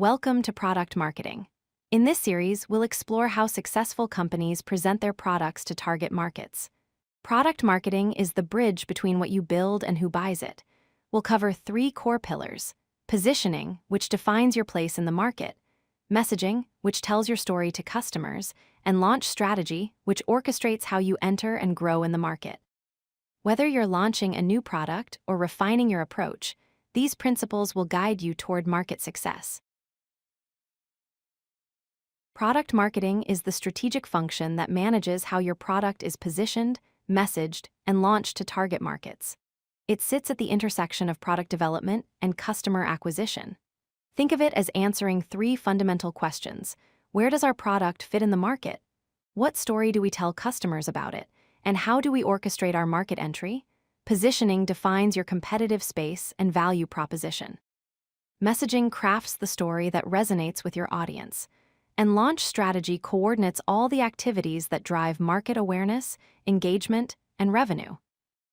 Welcome to Product Marketing. In this series, we'll explore how successful companies present their products to target markets. Product marketing is the bridge between what you build and who buys it. We'll cover three core pillars: positioning, which defines your place in the market; messaging, which tells your story to customers; and launch strategy, which orchestrates how you enter and grow in the market. Whether you're launching a new product or refining your approach, these principles will guide you toward market success. Product marketing is the strategic function that manages how your product is positioned, messaged, and launched to target markets. It sits at the intersection of product development and customer acquisition. Think of it as answering three fundamental questions. Where does our product fit in the market? What story do we tell customers about it? And how do we orchestrate our market entry? Positioning defines your competitive space and value proposition. Messaging crafts the story that resonates with your audience. And launch strategy coordinates all the activities that drive market awareness, engagement, and revenue.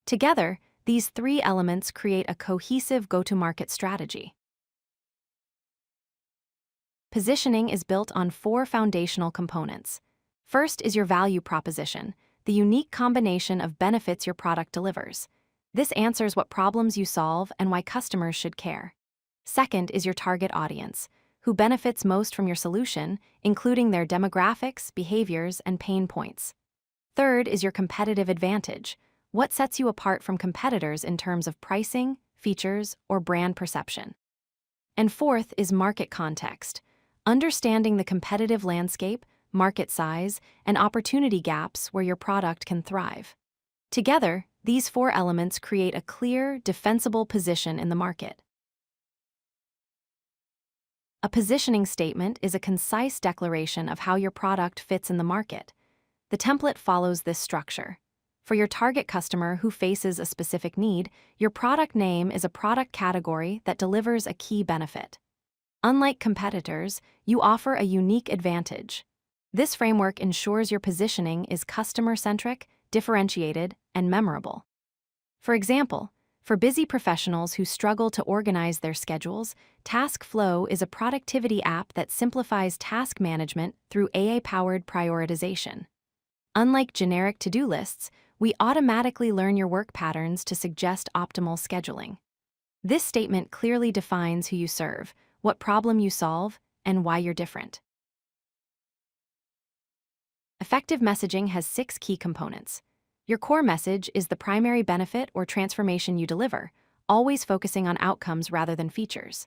Together, these three elements create a cohesive go-to-market strategy. Positioning is built on four foundational components. First is your value proposition, the unique combination of benefits your product delivers. This answers what problems you solve and why customers should care. Second is your target audience, who benefits most from your solution, including their demographics, behaviors, and pain points. Third is your competitive advantage, what sets you apart from competitors in terms of pricing, features, or brand perception. And fourth is market context, understanding the competitive landscape, market size, and opportunity gaps where your product can thrive. Together, these four elements create a clear, defensible position in the market. A positioning statement is a concise declaration of how your product fits in the market. The template follows this structure. For your target customer who faces a specific need, your product name is a product category that delivers a key benefit. Unlike competitors, you offer a unique advantage. This framework ensures your positioning is customer-centric, differentiated, and memorable. For example, for busy professionals who struggle to organize their schedules, TaskFlow is a productivity app that simplifies task management through AI-powered prioritization. Unlike generic to-do lists, we automatically learn your work patterns to suggest optimal scheduling. This statement clearly defines who you serve, what problem you solve, and why you're different. Effective messaging has 6 key components. Your core message is the primary benefit or transformation you deliver, always focusing on outcomes rather than features.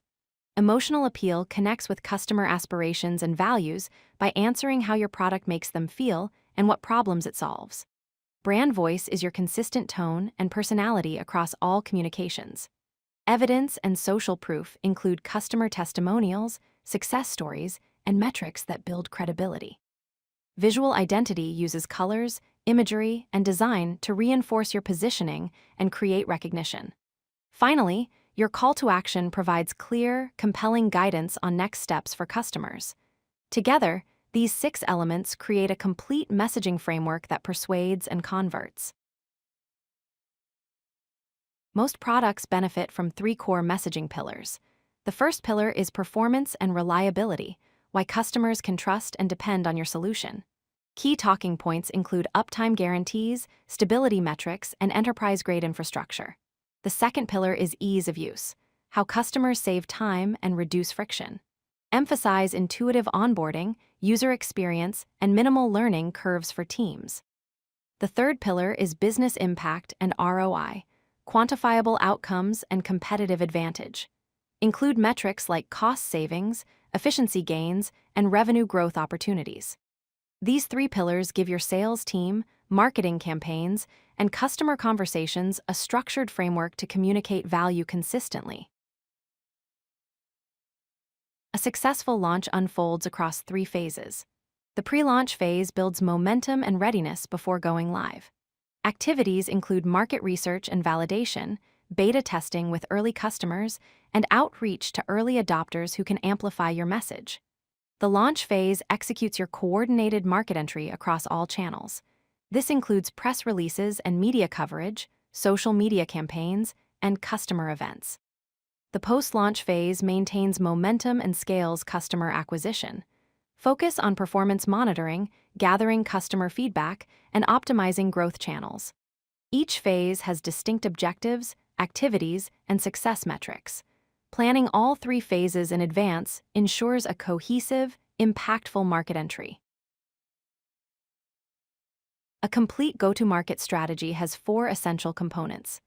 Emotional appeal connects with customer aspirations and values by answering how your product makes them feel and what problems it solves. Brand voice is your consistent tone and personality across all communications. Evidence and social proof include customer testimonials, success stories, and metrics that build credibility. Visual identity uses colors, imagery, and design to reinforce your positioning and create recognition. Finally, your call to action provides clear, compelling guidance on next steps for customers. Together, these 6 elements create a complete messaging framework that persuades and converts. Most products benefit from 3 core messaging pillars. The first pillar is performance and reliability, why customers can trust and depend on your solution. Key talking points include uptime guarantees, stability metrics, and enterprise-grade infrastructure. The second pillar is ease of use, how customers save time and reduce friction. Emphasize intuitive onboarding, user experience, and minimal learning curves for teams. The third pillar is business impact and ROI, quantifiable outcomes and competitive advantage. Include metrics like cost savings, efficiency gains, and revenue growth opportunities. These 3 pillars give your sales team, marketing campaigns, and customer conversations a structured framework to communicate value consistently. A successful launch unfolds across 3 phases. The pre-launch phase builds momentum and readiness before going live. Activities include market research and validation, beta testing with early customers, and outreach to early adopters who can amplify your message. The launch phase executes your coordinated market entry across all channels. This includes press releases and media coverage, social media campaigns, and customer events. The post-launch phase maintains momentum and scales customer acquisition. Focus on performance monitoring, gathering customer feedback, and optimizing growth channels. Each phase has distinct objectives, activities, and success metrics. Planning all 3 phases in advance ensures a cohesive, impactful market entry. A complete go-to-market strategy has 4 essential components.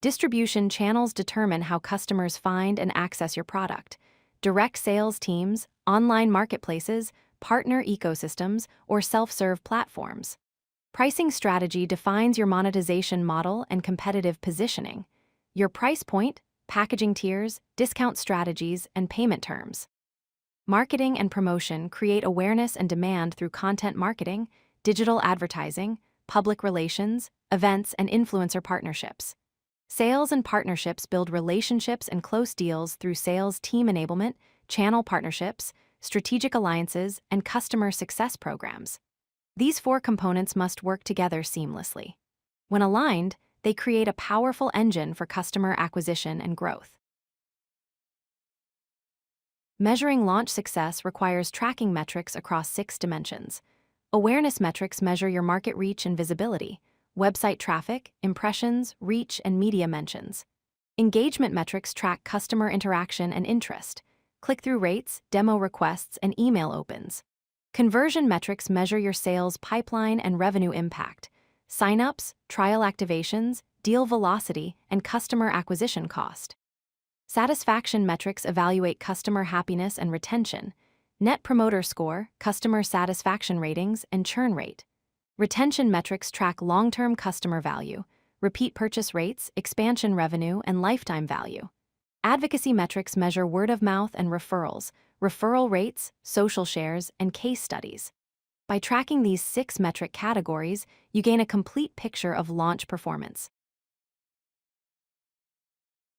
Distribution channels determine how customers find and access your product. Direct sales teams, online marketplaces, partner ecosystems, or self-serve platforms. Pricing strategy defines your monetization model and competitive positioning. Your price point, packaging tiers, discount strategies, and payment terms. Marketing and promotion create awareness and demand through content marketing, digital advertising, public relations, events, and influencer partnerships. Sales and partnerships build relationships and close deals through sales team enablement, channel partnerships, strategic alliances, and customer success programs. These 4 components must work together seamlessly. When aligned, they create a powerful engine for customer acquisition and growth. Measuring launch success requires tracking metrics across 6 dimensions. Awareness metrics measure your market reach and visibility. Website traffic, impressions, reach, and media mentions. Engagement metrics track customer interaction and interest. Click-through rates, demo requests, and email opens. Conversion metrics measure your sales pipeline and revenue impact. Sign-ups, trial activations, deal velocity, and customer acquisition cost. Satisfaction metrics evaluate customer happiness and retention. Net Promoter Score, customer satisfaction ratings, and churn rate. Retention metrics track long-term customer value, repeat purchase rates, expansion revenue, and lifetime value. Advocacy metrics measure word of mouth and referrals, referral rates, social shares, and case studies. By tracking these 6 metric categories, you gain a complete picture of launch performance.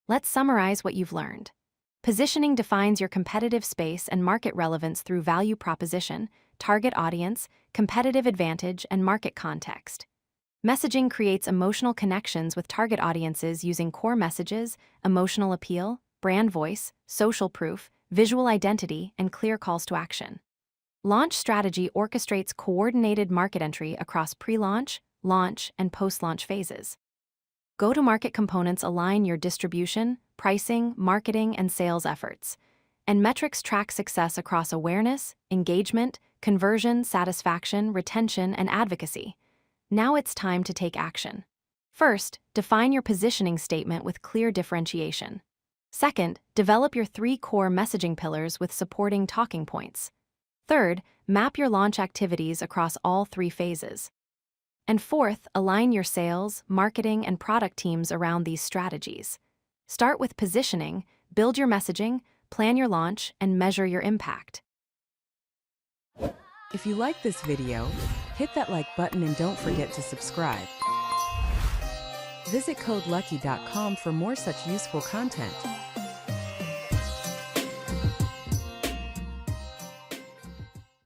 Let's summarize what you've learned. Positioning defines your competitive space and market relevance through value proposition, target audience, competitive advantage, and market context. Messaging creates emotional connections with target audiences using core messages, emotional appeal, brand voice, social proof, visual identity, and clear calls to action. Launch strategy orchestrates coordinated market entry across pre-launch, launch, and post-launch phases. Go-to-market components align your distribution, pricing, marketing, and sales efforts. And metrics track success across awareness, engagement, conversion, satisfaction, retention, and advocacy. Now it's time to take action. First, define your positioning statement with clear differentiation. Second, develop your 3 core messaging pillars with supporting talking points. Third, map your launch activities across all 3 phases. And fourth, align your sales, marketing, and product teams around these strategies. Start with positioning, build your messaging, plan your launch, and measure your impact. If you like this video, hit that like button and don't forget to subscribe. Visit CodeLucky.com for more such useful content.